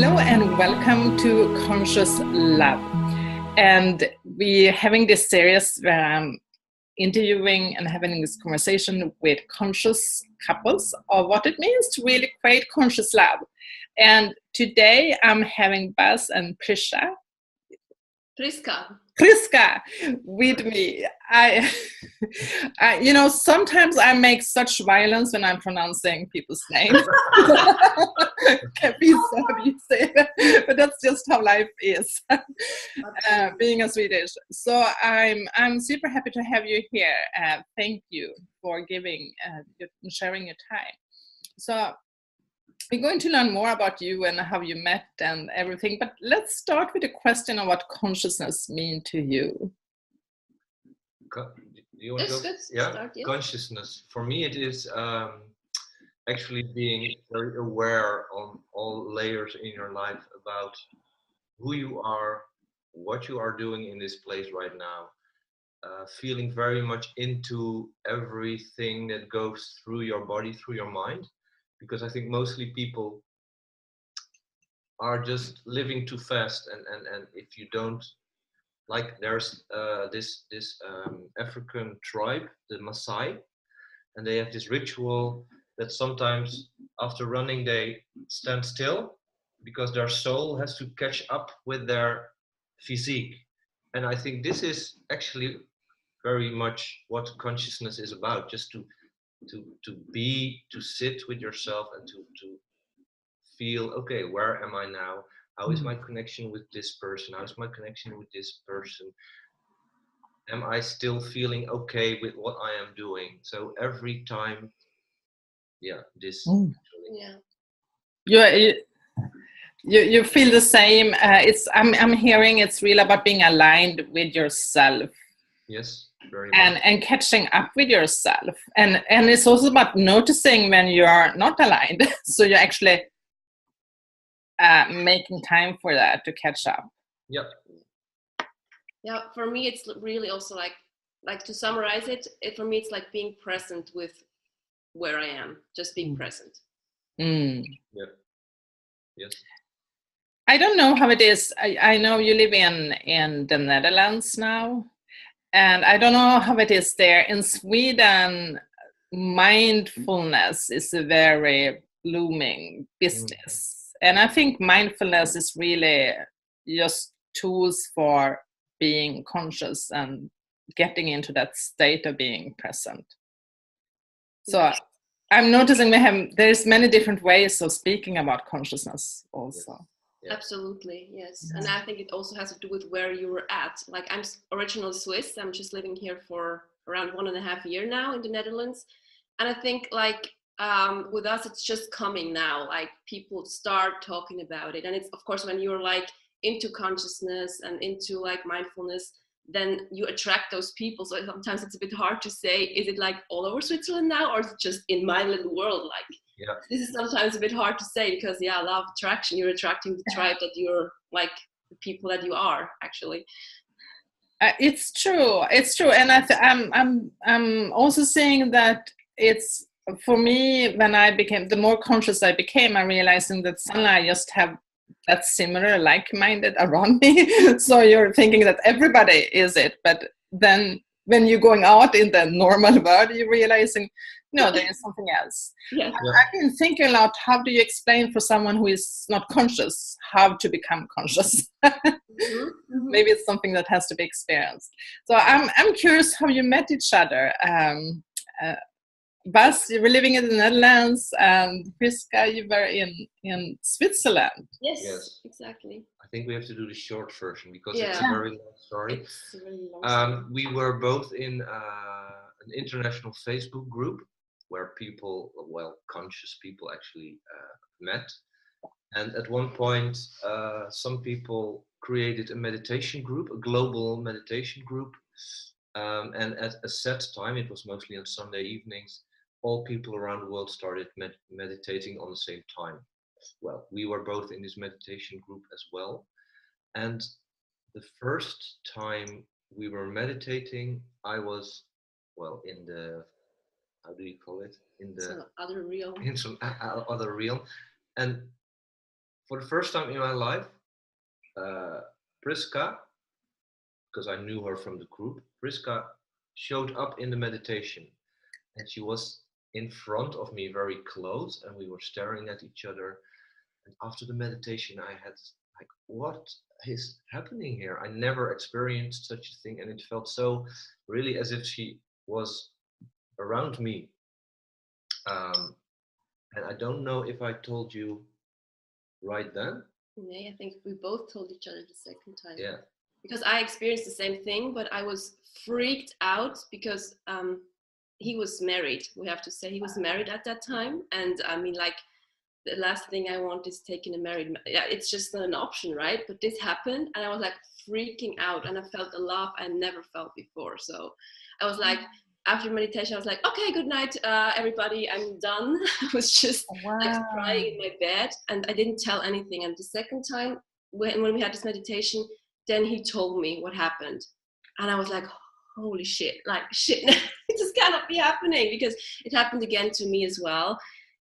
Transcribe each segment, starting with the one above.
Hello and welcome to Conscious Love. And we're having this series where I'm interviewing and having this conversation with conscious couples of what it means to really create conscious love. And today I'm having Bas and Priska with me. Sometimes I make such violence when I'm pronouncing people's names. Can be so you say that, but that's just how life is, being a Swedish. So I'm super happy to have you here. Thank you for sharing your time. So we're going to learn more about you and how you met and everything, but let's start with a question on what consciousness means to you. Do you want to go? Yeah, consciousness. For me, it is actually being very aware on all layers in your life about who you are, what you are doing in this place right now, feeling very much into everything that goes through your body, through your mind. Because I think mostly people are just living too fast, and if you don't, like, there's this African tribe, the Maasai, and they have this ritual that sometimes after running they stand still because their soul has to catch up with their physique. And I think this is actually very much what consciousness is about, just to sit with yourself and to feel, okay, where am I now? How is my connection with this person? How is my connection with this person? Am I still feeling okay with what I am doing? So every time, this. You feel the same. I'm hearing it's really about being aligned with yourself. Yes, very much. And catching up with yourself, and it's also about noticing when you are not aligned. So you're actually making time for that to catch up. Yep. Yeah, for me it's really also like to summarize it, for me it's like being present with where I am, just being present. Yeah. Yes. I don't know how it is. I know you live in the Netherlands now, and I don't know how it is there. In Sweden, mindfulness is a very blooming business. And I think mindfulness is really just tools for being conscious and getting into that state of being present. So I'm noticing there's many different ways of speaking about consciousness also. Yeah. Absolutely, yes. And I think it also has to do with where you were at. Like, I'm originally Swiss. I'm just living here for around 1.5 years now in the Netherlands. And I think like with us, it's just coming now. Like, people start talking about it. And it's, of course, when you're like into consciousness and into like mindfulness, then you attract those people. So sometimes it's a bit hard to say, is it like all over Switzerland now, or is it just in my little world? Like, this is sometimes a bit hard to say, because law of attraction, you're attracting the tribe that you're like, the people that you are actually. It's true. And I'm also saying that it's, for me, when I became, the more conscious I became, I'm realizing that suddenly I just have that similar like-minded around me. So you're thinking that everybody is it, but then when you're going out in the normal world, you're realizing, no, there is something else. Yeah. I've been thinking a lot, how do you explain for someone who is not conscious how to become conscious? Maybe it's something that has to be experienced. So I'm curious how you met each other. Bas, you were living in the Netherlands, and Priska, you were in Switzerland. Yes, exactly. I think we have to do the short version because it's a very long story. It's a really long story. We were both in an international Facebook group where people, conscious people actually met. And at one point, some people created a meditation group, a global meditation group. And at a set time, it was mostly on Sunday evenings, all people around the world started meditating on the same time. Well, we were both in this meditation group as well. And the first time we were meditating, I was, in the, how do you call it? In the some other realm. In some other realm. And for the first time in my life, Priska, because I knew her from the group, Priska showed up in the meditation, and she was in front of me very close, and we were staring at each other. And after the meditation, I had like, what is happening here? I never experienced such a thing, and it felt so really as if she was around me. And I don't know if I told you right then. Yeah, I think we both told each other the second time. Yeah. Because I experienced the same thing, but I was freaked out because he was married. We have to say he was married at that time, and I mean, like, the last thing I want is taking a married man. Yeah, it's just not an option, right? But this happened, and I was like freaking out, and I felt a love I never felt before. So I was like, after meditation, I was like, okay, good night, everybody, I'm done. I was just like crying in my bed, and I didn't tell anything. And the second time, when we had this meditation, then he told me what happened, and I was like, holy shit, like shit, it just cannot be happening, because it happened again to me as well.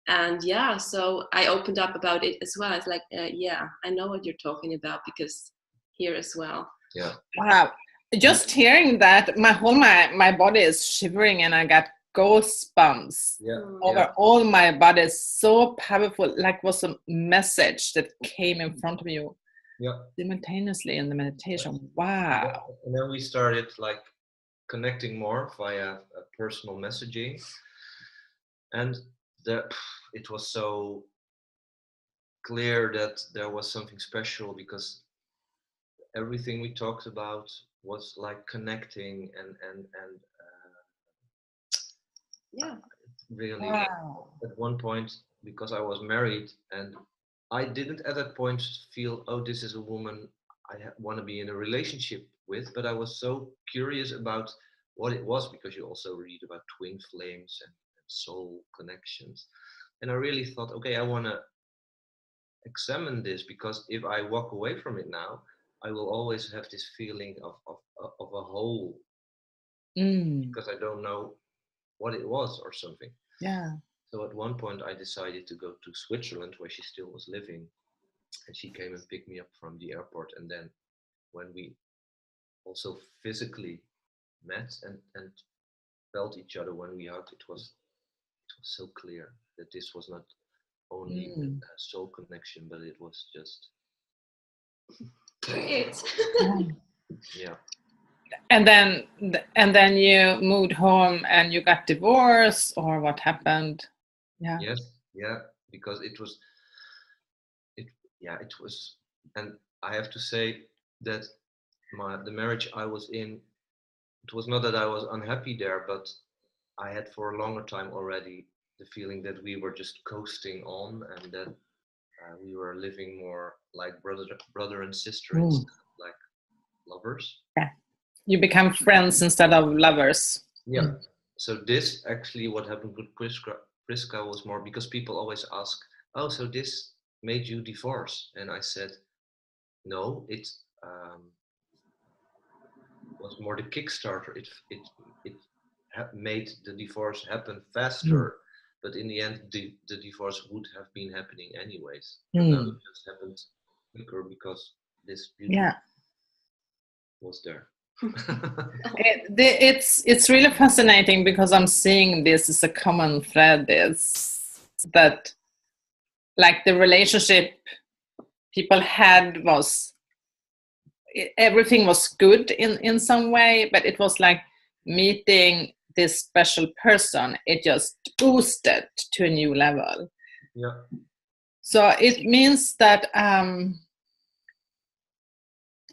And yeah, so I opened up about it as well. I was like, yeah, I know what you're talking about, because here as well. Yeah. Wow. Just hearing that, my body is shivering, and I got goosebumps over all my body. It's so powerful, like was a message that came in front of you simultaneously in the meditation. Wow. And then we started like connecting more via personal messaging, and it was so clear that there was something special, because everything we talked about was like connecting and really at one point, because I was married, and I didn't at that point feel, oh, this is a woman I want to be in a relationship with, but I was so curious about what it was, because you also read about twin flames and soul connections, and I really thought, okay, I want to examine this, because if I walk away from it now, I will always have this feeling of a hole, because I don't know what it was or something. Yeah. So at one point I decided to go to Switzerland, where she still was living, and she came and picked me up from the airport. And then when we also physically met and felt each other when we hugged, it was so clear that this was not only a soul connection, but it was just it. Yeah. And then you moved home and you got divorced, or what happened? Yeah. Yes. Yeah. Because it was, and I have to say that the marriage I was in, it was not that I was unhappy there, but I had for a longer time already the feeling that we were just coasting on, and that we were living more like brother and sister instead of like lovers. Yeah. You become friends instead of lovers. Yeah. So this actually, what happened with Priska was more because people always ask, oh, so this made you divorce? And I said, no, it was more the Kickstarter. It made the divorce happen faster, but in the end, the divorce would have been happening anyways. But now it just happened quicker because this beauty was there. It's really fascinating, because I'm seeing this as a common thread, is that like the relationship people had was, everything was good in some way, but it was like meeting this special person, it just boosted to a new level. Yeah. So it means that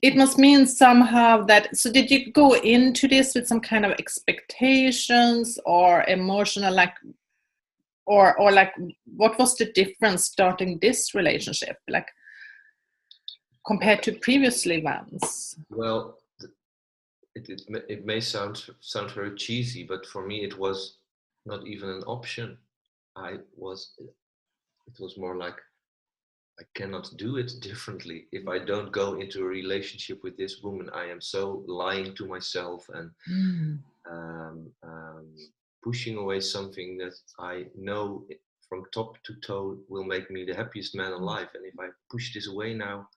it must mean somehow that, so did you go into this with some kind of expectations or emotional, like, or like, what was the difference starting this relationship, like, compared to previously ones? Well, it may sound very cheesy, but for me it was not even an option. It was more like, I cannot do it differently. If I don't go into a relationship with this woman, I am so lying to myself and pushing away something that I know from top to toe will make me the happiest man alive. And if I push this away now,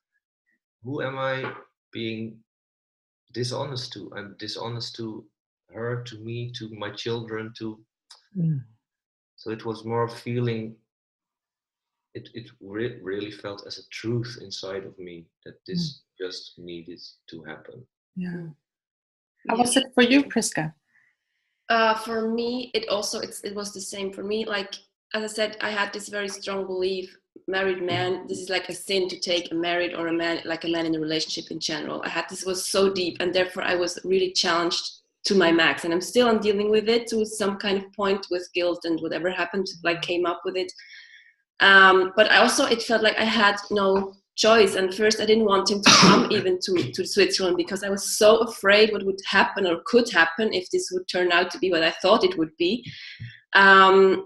who am I being dishonest to? I'm dishonest to her, to me, to my children, to... So it was more feeling, it really felt as a truth inside of me that this just needed to happen. Yeah. How was it for you, Priska? For me, it was the same for me. Like, as I said, I had this very strong belief, married man, this is like a sin to take a married or a man, like a man in a relationship in general. This was so deep, and therefore I was really challenged to my max, and I'm still dealing with it to some kind of point with guilt and whatever happened, like came up with it. But it felt like I had no choice. And first I didn't want him to come even to Switzerland, because I was so afraid what would happen or could happen if this would turn out to be what I thought it would be. But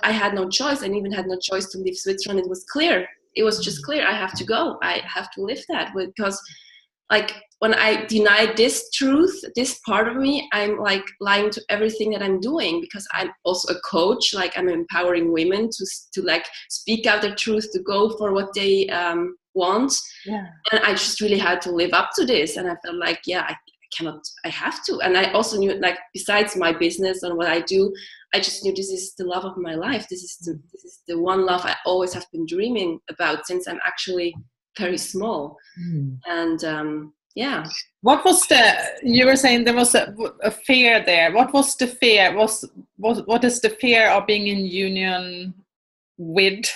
I had no choice. I even had no choice to leave Switzerland. It was clear. It was just clear. I have to go. I have to live that, because like when I deny this truth, this part of me, I'm like lying to everything that I'm doing, because I'm also a coach. Like, I'm empowering women to like speak out their truth, to go for what they want. Yeah. And I just really had to live up to this. And I felt like, I cannot, I have to. And I also knew, like, besides my business and what I do, I just knew this is the love of my life. This is the one love I always have been dreaming about since I'm actually very small. And what was you were saying there was a fear there. What was the fear? What is the fear of being in union with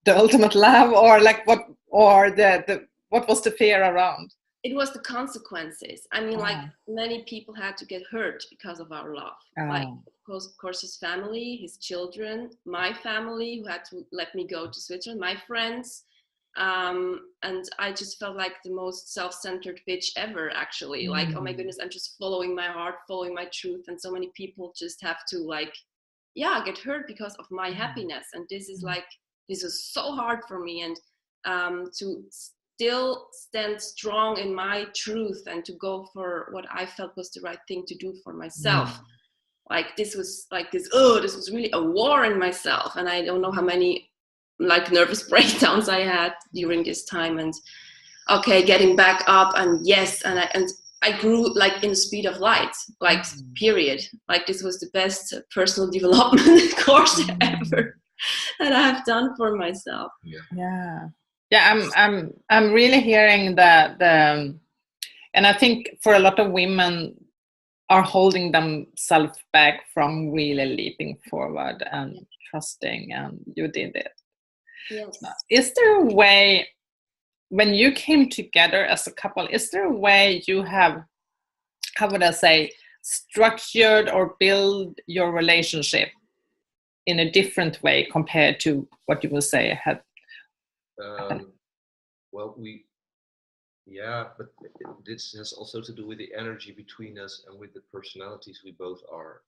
the ultimate love, or like what was the fear around? It was the consequences. I mean, like, many people had to get hurt because of our love. Like, of course, his family, his children, my family, who had to let me go to Switzerland, my friends. And I just felt like the most self-centered bitch ever, actually. Like, oh my goodness, I'm just following my heart, following my truth. And so many people just have to, like, get hurt because of my happiness. And this is so hard for me. And to still stand strong in my truth and to go for what I felt was the right thing to do for myself. Like, this was like this was really a war in myself. And I don't know how many like nervous breakdowns I had during this time, and getting back up, and I grew like in the speed of light, like period. Like, this was the best personal development course ever that I have done for myself. I'm really hearing that and I think for a lot of women are holding themselves back from really leaping forward and trusting, and you did it. Yes. Is there a way, when you came together as a couple, is there a way you have, how would I say, structured or build your relationship in a different way compared to what you would say had happened? Well, but this has also to do with the energy between us and with the personalities we both are,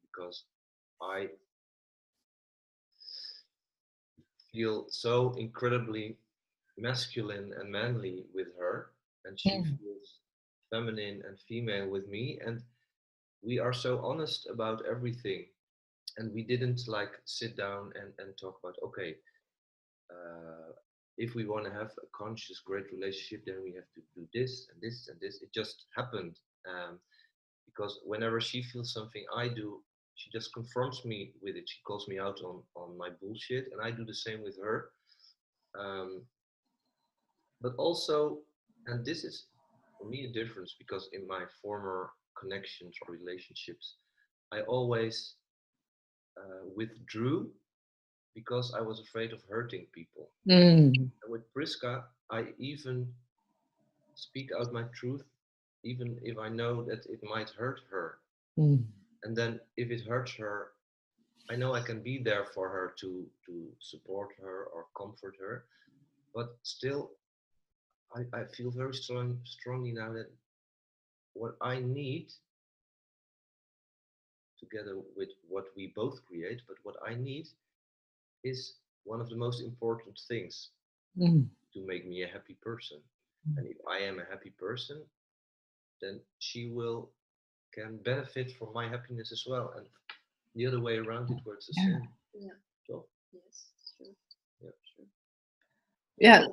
because I feel so incredibly masculine and manly with her, and she feels feminine and female with me, and we are so honest about everything. And we didn't like sit down and talk about, if we want to have a conscious, great relationship, then we have to do this and this and this. It just happened, because whenever she feels something I do, she just confronts me with it. She calls me out on my bullshit, and I do the same with her. But also, and this is for me a difference, because in my former connections or relationships, I always withdrew because I was afraid of hurting people. And with Priska, I even speak out my truth, even if I know that it might hurt her. And then if it hurts her, I know I can be there for her to support her or comfort her. But still, I feel very strongly now that what I need, together with what we both create, but what I need is one of the most important things to make me a happy person. And if I am a happy person, then she can benefit from my happiness as well. And the other way around, it works the Yeah. same. Yeah. So, Yes, true. yeah. True. Yeah.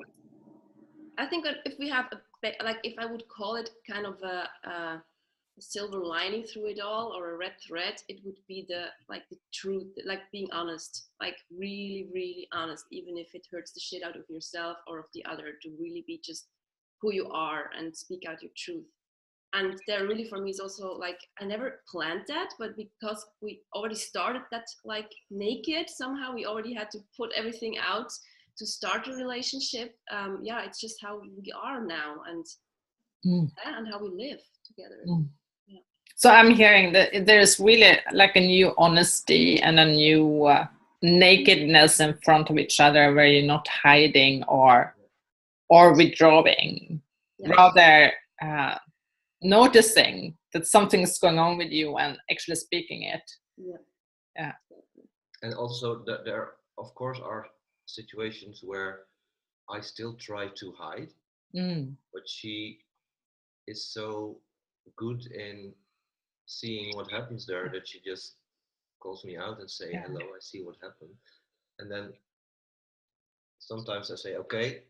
I think that if we have like, if I would call it kind of a silver lining through it all, or a red thread, it would be the truth, like being honest, like really, really honest, even if it hurts the shit out of yourself or of the other, to really be just who you are and speak out your truth. And there really for me is also like, I never planned that, but because we already started that like naked, somehow we already had to put everything out to start a relationship. Yeah, it's just how we are now, and and how we live together. Yeah. So I'm hearing that there's really like a new honesty and a new nakedness in front of each other, where you're not hiding or withdrawing, rather noticing that something's going on with you and actually speaking it. Yeah. And also that there, of course, are situations where I still try to hide, but she is so good in seeing what happens there that she just calls me out and say, hello, I see what happened. And then sometimes I say, okay,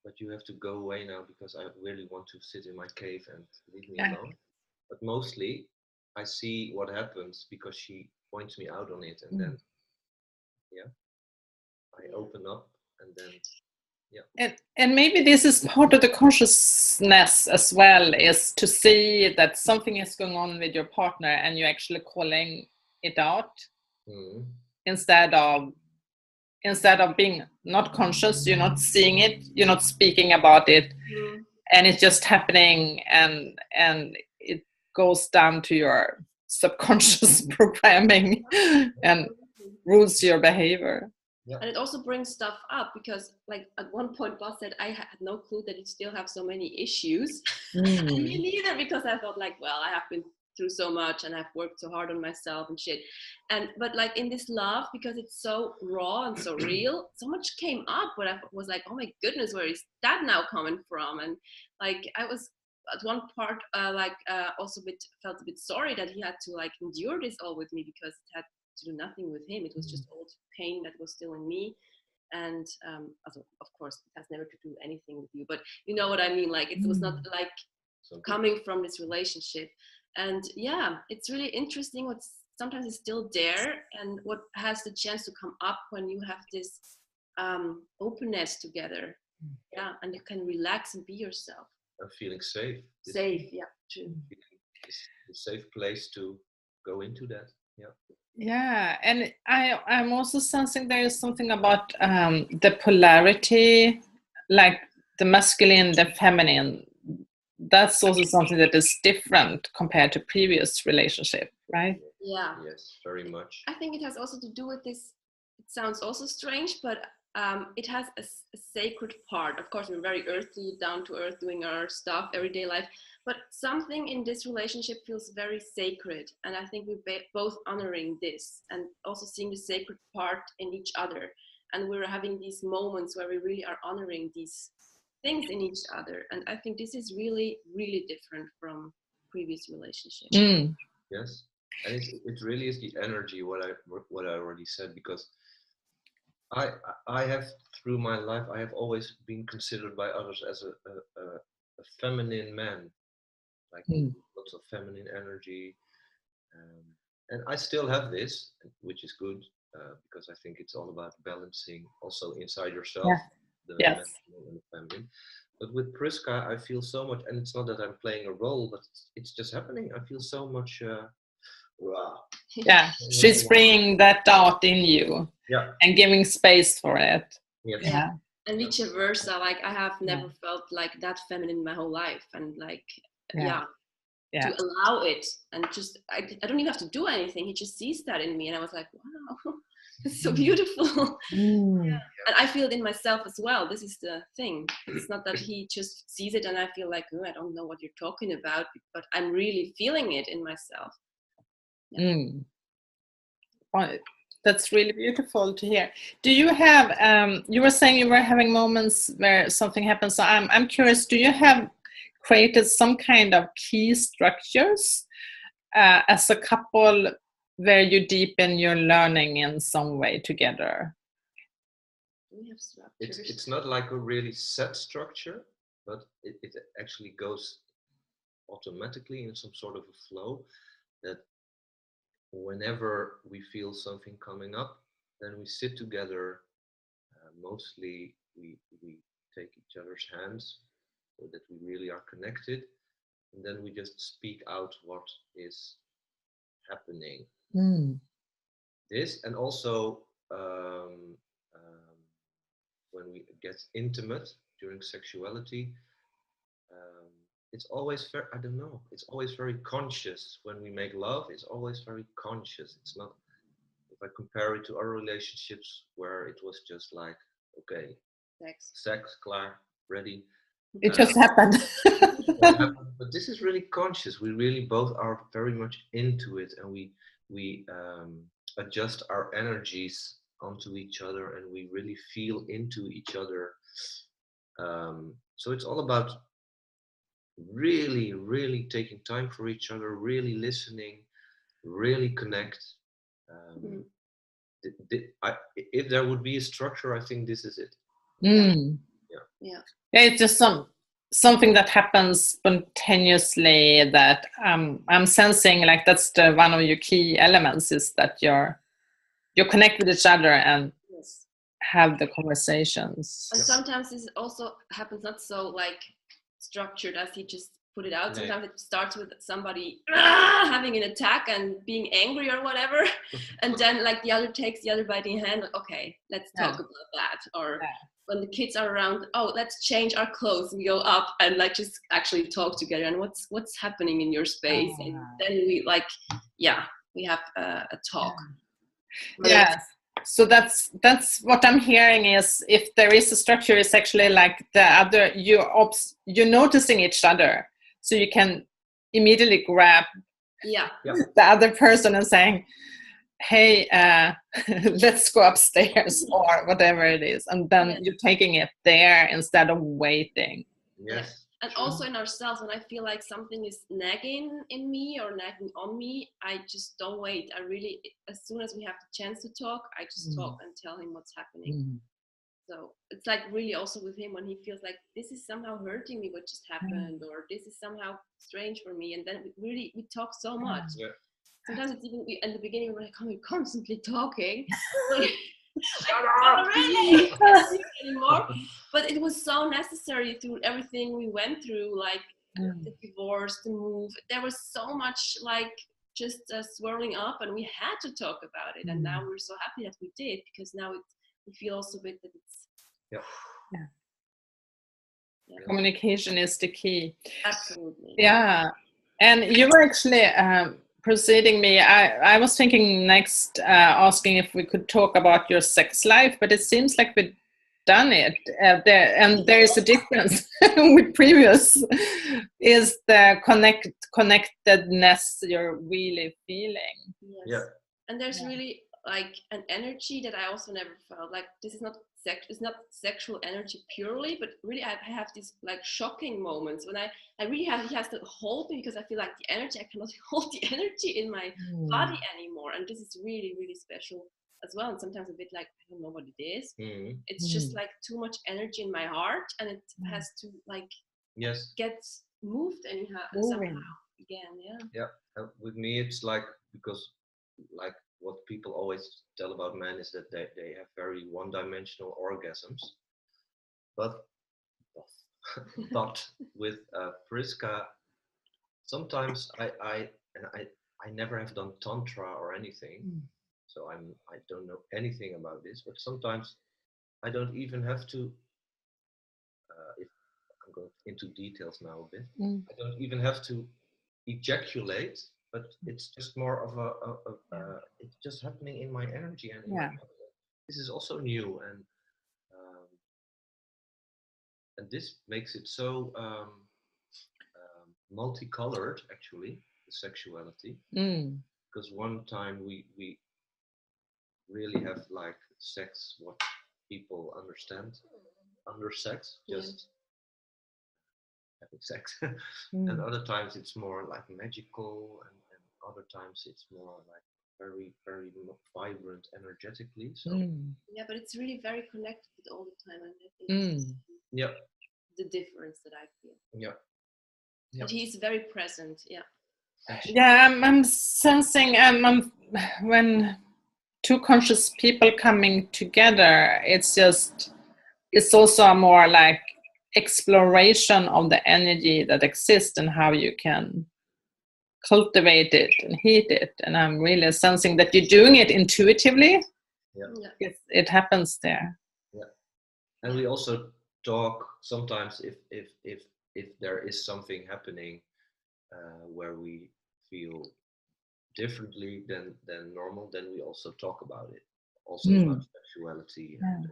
but you have to go away now because I really want to sit in my cave and leave me alone. But mostly I see what happens because she points me out on it, and then I open up, and then and maybe this is part of the consciousness as well, is to see that something is going on with your partner and you're actually calling it out instead of being not conscious. You're not seeing it, you're not speaking about it, and it's just happening, and it goes down to your subconscious programming and rules your behavior. Yeah. And it also brings stuff up, because like at one point Boss said, I had no clue that you still have so many issues. Me neither, because I thought like, well, I have been through so much and I've worked so hard on myself and shit. But like in this love, because it's so raw and so real, so much came up, but I was like, oh my goodness, where is that now coming from? And like I was at one part also felt a bit sorry that he had to like endure this all with me, because it had to do nothing with him. It was just old pain that was still in me. And also, of course, it has never to do anything with you, but you know what I mean? Like it was not like coming from this relationship. And yeah, it's really interesting what sometimes is still there and what has the chance to come up when you have this openness together. Yeah, and you can relax and be yourself. I'm feeling safe. Safe, yeah, true. It's a safe place to go into that. Yeah, and I'm also sensing there is something about the polarity, like the masculine, the feminine. That's also something that is different compared to previous relationship, right? Yeah. Yes, very much. I think it has also to do with this. It sounds also strange, but it has a sacred part. Of course, we're very earthy, down to earth, doing our stuff, everyday life. But something in this relationship feels very sacred. And I think we're both honoring this and also seeing the sacred part in each other. And we're having these moments where we really are honoring these things in each other. And I think this is really, really different from previous relationships. Yes. And it really is the energy, what I already said, because I have, through my life, I have always been considered by others as a feminine man, like lots of feminine energy, and I still have this, which is good, because I think it's all about balancing also inside yourself, the masculine and the feminine. But with Priska, I feel so much, and it's not that I'm playing a role, but it's just happening. I feel so much. Yeah, she's bringing that out in you, and giving space for it. Yeah. And vice versa. Like I have never felt like that feminine my whole life, and like to allow it, and just I don't even have to do anything. He just sees that in me, and I was like, wow, it's so beautiful. And I feel it in myself as well. This is the thing. It's not that he just sees it and I feel like, oh, I don't know what you're talking about, but I'm really feeling it in myself. That's really beautiful to hear. Do you have you were saying you were having moments where something happens, so I'm curious, do you have created some kind of key structures as a couple where you deepen your learning in some way together? We have structures. It's not like a really set structure, but it actually goes automatically in some sort of a flow, that whenever we feel something coming up, then we sit together. Mostly we take each other's hands so that we really are connected, and then we just speak out what is happening. This, and also when we get intimate during sexuality, it's always very, I don't know, it's always very conscious. When we make love, it's always very conscious. It's not, if I compare it to other relationships where it was just like, okay, sex, klar, ready. It just happened. But this is really conscious. We really both are very much into it, and we adjust our energies onto each other, and we really feel into each other. So it's all about really, really taking time for each other, really listening, really connect. If there would be a structure, I think this is it. Yeah, it's just something that happens spontaneously that I'm sensing, like that's one of your key elements, is that you're connect with each other and have the conversations. And sometimes this also happens not so like structured as he just put it out. Sometimes it starts with somebody having an attack and being angry or whatever, and then like the other takes the other by the hand, like, okay, let's talk about that. Or when the kids are around, oh, let's change our clothes, and we go up and like just actually talk together, and what's happening in your space. And then we like, we have a talk. Yes. So that's what I'm hearing, is if there is a structure, it's actually like the other, you're noticing each other, so you can immediately grab the other person and saying, hey, let's go upstairs, or whatever it is, and then you're taking it there instead of waiting. Yes. And also in ourselves, when I feel like something is nagging in me or nagging on me, I just don't wait. I really, as soon as we have the chance to talk, I just talk and tell him what's happening. So it's like really also with him, when he feels like this is somehow hurting me, what just happened, or this is somehow strange for me. And then we talk so much. Yeah. Sometimes it's even, in the beginning, we're like, oh, we're constantly talking. Shut up! Really? Anymore. But it was so necessary through everything we went through, like the divorce, the move. There was so much like just swirling up, and we had to talk about it. And now we're so happy that we did, because now we feel also a bit that it's communication is the key. Absolutely. Yeah. And you were actually preceding me. I was thinking next asking if we could talk about your sex life, but it seems like we've done it. There is a difference with previous, is the connectedness you're really feeling. Yes. Yeah. And there's really like an energy that I also never felt. Like this is not it's not sexual energy purely, but really I have these like shocking moments when I really he has to hold me, because I feel like the energy, I cannot hold the energy in my body anymore. And this is really, really special as well. And sometimes a bit like, I don't know what it is. It's just like too much energy in my heart, and it has to like get moved anyhow somehow again. Yeah. With me, it's like, because like what people always tell about men is that they have very one-dimensional orgasms, but with Priska, sometimes I never have done tantra or anything, so I don't know anything about this, but sometimes I don't even have to, if I'm going into details now a bit, I don't even have to ejaculate, but it's just more of it's just happening in my energy, and this is also new, and this makes it so multicolored, actually, the sexuality, because one time we really have like sex, what people understand under sex, just having sex, and other times it's more like magical, and other times it's more like very, very vibrant energetically. So yeah, but it's really very connected all the time, and I think yeah, the difference that I feel. Yeah. But he's very present. Yeah. Yeah, I'm sensing when two conscious people coming together, it's also a more like exploration of the energy that exists and how you can cultivate it and heat it. And I'm really sensing that you're doing it intuitively. Yeah. It happens there. Yeah. And we also talk sometimes if there is something happening where we feel differently than normal, then we also talk about it. Also about sexuality and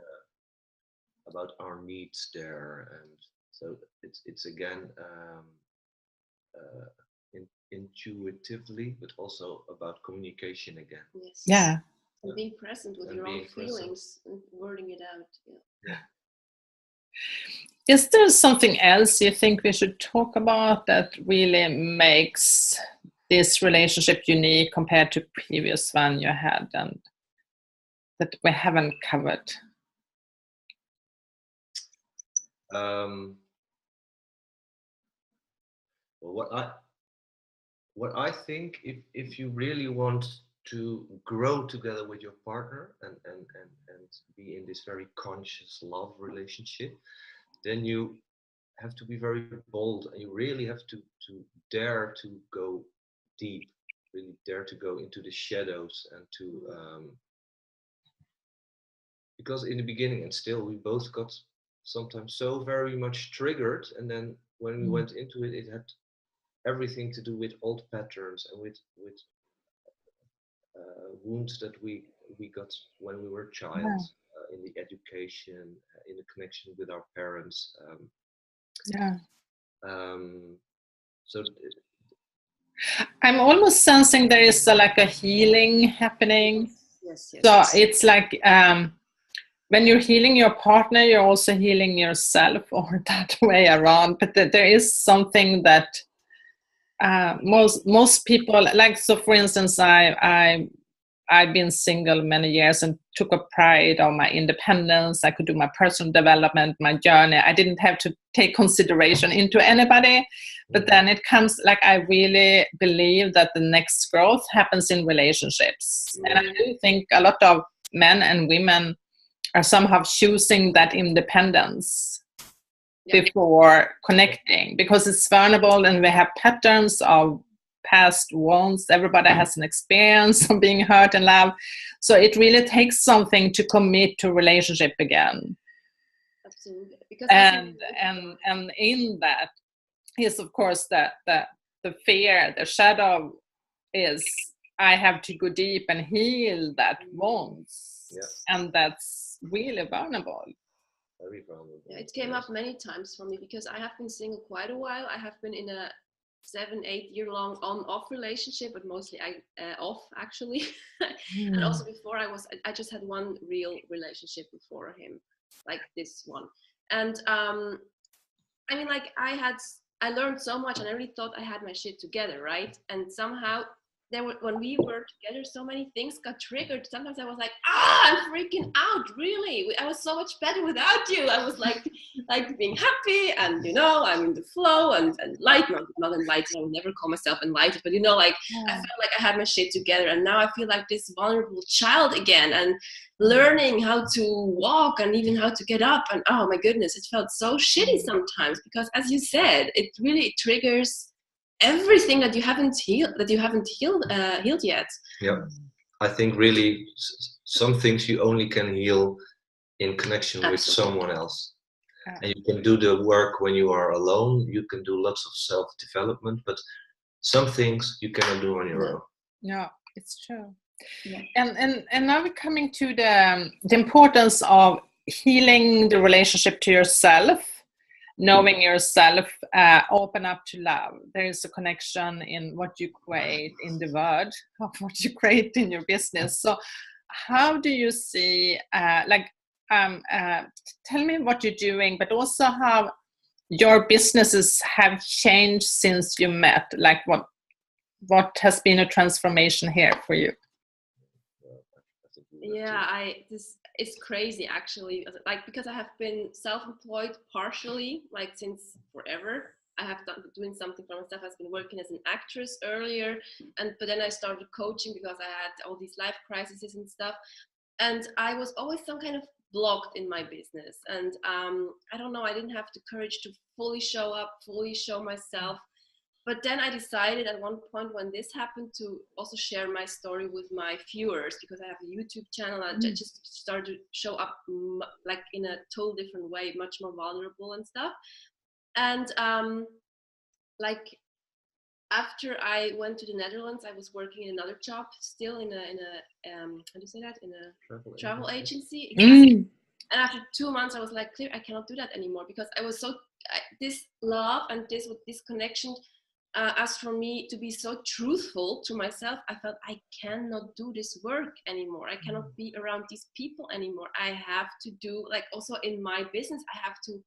about our needs there, and so it's again intuitively, but also about communication again. Yes. Yeah. And being present with your own feelings and wording it out. Yeah. Is there something else you think we should talk about that really makes this relationship unique compared to previous one you had and that we haven't covered? Well, what I think, if you really want to grow together with your partner and be in this very conscious love relationship, then you have to be very bold, and you really have to dare to go deep, really dare to go into the shadows, and to because in the beginning, and still, we both got sometimes so very much triggered, and then when we went into it, it had everything to do with old patterns and with wounds that we got when we were child, in the education, in the connection with our parents. So I'm almost sensing there is like a healing happening. Yes. So it's like when you're healing your partner, you're also healing yourself, or that way around. But there is something that most people like. So, for instance, I've been single many years and took a pride on my independence. I could do my personal development, my journey. I didn't have to take consideration into anybody. But then it comes, like, I really believe that the next growth happens in relationships. And I do think a lot of men and women are somehow choosing that independence before connecting, because it's vulnerable and we have patterns of past wounds. Everybody has an experience of being hurt and loved. So it really takes something to commit to a relationship again. Absolutely. Because and in that is, of course, that the fear, the shadow is, I have to go deep and heal that wounds. And that's really vulnerable. Very vulnerable. Yeah, it came up many times for me because I have been single quite a while. I have been in a 7-8 year long on-off relationship, but mostly off actually. And also before I just had one real relationship before him, like this one. And I mean, like I learned so much, and I really thought I had my shit together, right? And somehow when we were together, so many things got triggered. Sometimes I was like, I'm freaking out, really. I was so much better without you. I was like being happy, and I'm in the flow and light, not enlightened. I would never call myself enlightened, but I felt like I had my shit together, and now I feel like this vulnerable child again, and learning how to walk and even how to get up, and oh my goodness, it felt so shitty sometimes, because as you said, it really triggers everything that you haven't healed yet. Yeah, I think really some things you only can heal in connection with someone else. And you can do the work when you are alone. You can do lots of self-development, but some things you cannot do on your own. Yeah, it's true. Yeah. And now we're coming to the importance of healing the relationship to yourself, knowing yourself, open up to love. There is a connection in what you create in the word, of what you create in your business. So how do you see, tell me what you're doing, but also how your businesses have changed since you met, like what has been a transformation here for you? Yeah, it's crazy actually. Like, because I have been self-employed partially, like since forever. I have doing something for myself. I've been working as an actress earlier, but then I started coaching because I had all these life crises and stuff. And I was always some kind of blocked in my business. And I don't know, I didn't have the courage to fully show up, fully show myself. But then I decided at one point when this happened to also share my story with my viewers, because I have a YouTube channel. I just started to show up like in a total different way, much more vulnerable and stuff. And like after I went to the Netherlands, I was working in another job, still in a how do you say that? In a travel agency. Exactly. And after 2 months, I was like, clear, I cannot do that anymore, because I was so this love and this connection. As for me to be so truthful to myself, I felt I cannot do this work anymore. I cannot be around these people anymore. I have to do, like, also in my business, I have to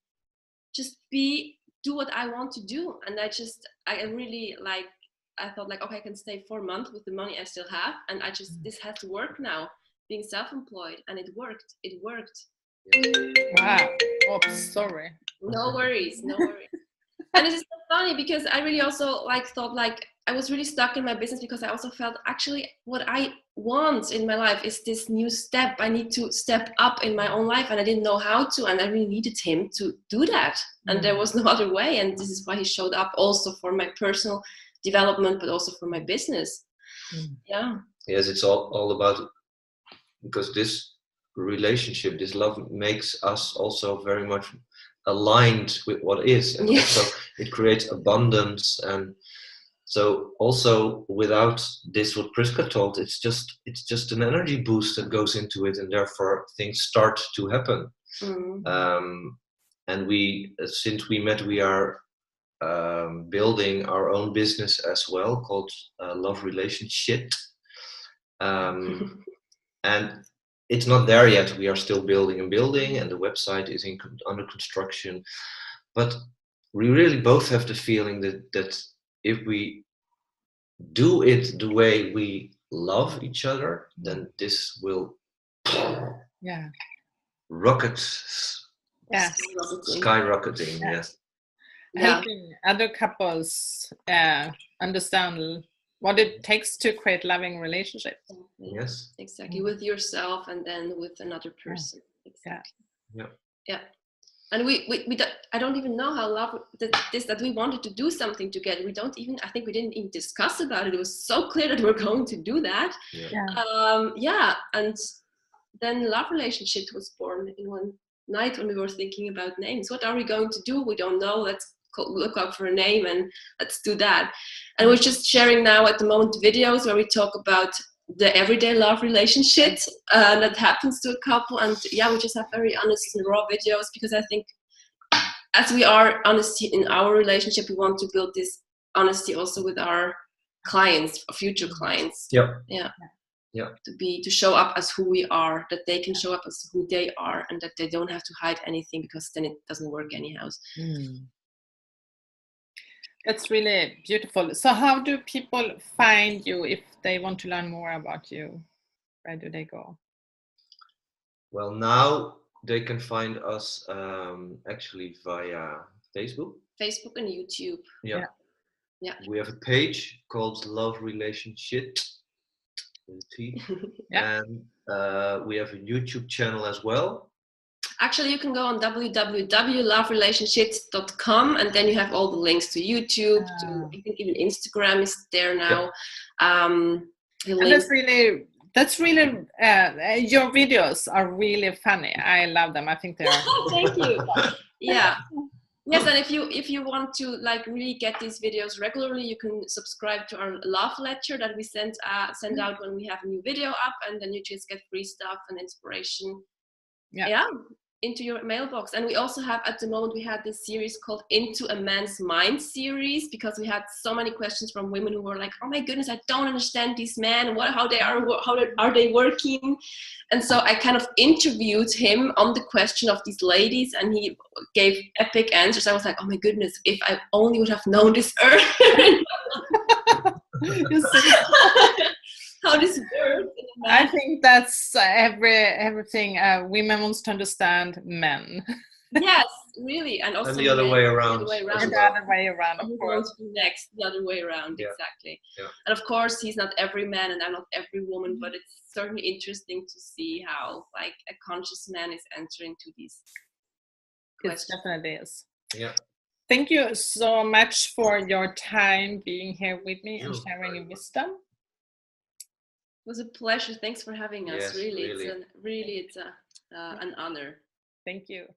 just do what I want to do. And I really, like, I thought like, okay, I can stay 4 months with the money I still have. And this has to work now, being self-employed. And it worked. Wow. Oh, sorry. No worries. And it's so funny because I really also thought I was really stuck in my business, because I also felt actually what I want in my life is this new step. I need to step up in my own life, and I didn't know how to, and I really needed him to do that. And there was no other way. And this is why he showed up also for my personal development, but also for my business. Yeah. Yes, it's all about, because this relationship, this love makes us also very much aligned with what is, and also it creates abundance. And so also without this, what Priska told, it's just an energy boost that goes into it, and therefore things start to happen. And since we met, we are building our own business as well, called LoveRelationShit. And it's not there yet. We are still building, and the website is under construction. But we really both have the feeling that if we do it the way we love each other, then this will rocket. Skyrocketing. Yes. Helping other couples understand what it takes to create loving relationships. Yes. Exactly. With yourself, and then with another person. Exactly. Yeah. And I don't even know how love that we wanted to do something together. I think we didn't even discuss about it. It was so clear that we're going to do that. And then LoveRelationShit was born in one night when we were thinking about names. What are we going to do? We don't know. Let's look out for a name and let's do that. And we're just sharing now at the moment videos where we talk about the everyday love relationship that happens to a couple. And we just have very honest and raw videos, because I think as we are honest in our relationship, we want to build this honesty also with our clients, future clients. To show up as who we are, that they can show up as who they are, and that they don't have to hide anything, because then it doesn't work anyhow. That's really beautiful. So how do people find you if they want to learn more about you? Where do they go? Well, now they can find us actually via Facebook and YouTube. Yeah. We have a page called LoveRelationShit. And we have a YouTube channel as well. Actually, you can go on www.loverelationshit.com, and then you have all the links to YouTube, to I think even Instagram is there now. And that's really your videos are really funny. I love them. I think they are. Thank you. Yes, and if you want to really get these videos regularly, you can subscribe to our love letter that we send out when we have a new video up, and then you just get free stuff and inspiration. Into your mailbox. And we also have, at the moment, we had this series called Into a Man's Mind series, because we had so many questions from women who were like, oh my goodness, I don't understand these men, how are they working? And so I kind of interviewed him on the question of these ladies, and he gave epic answers. I was like, oh my goodness, if I only would have known this earlier. how this works. I think that's everything women wants to understand men. Yes, really, and also the other way around. The other way around, of course. Next, the other way around, exactly. Yeah. And of course, he's not every man, and I'm not every woman, but it's certainly interesting to see how, like, a conscious man is answering to these questions. It definitely is. Yeah. Thank you so much for your time being here with me and sharing your wisdom. It was a pleasure. Thanks for having us. Yes, Really, it's an honor. Thank you.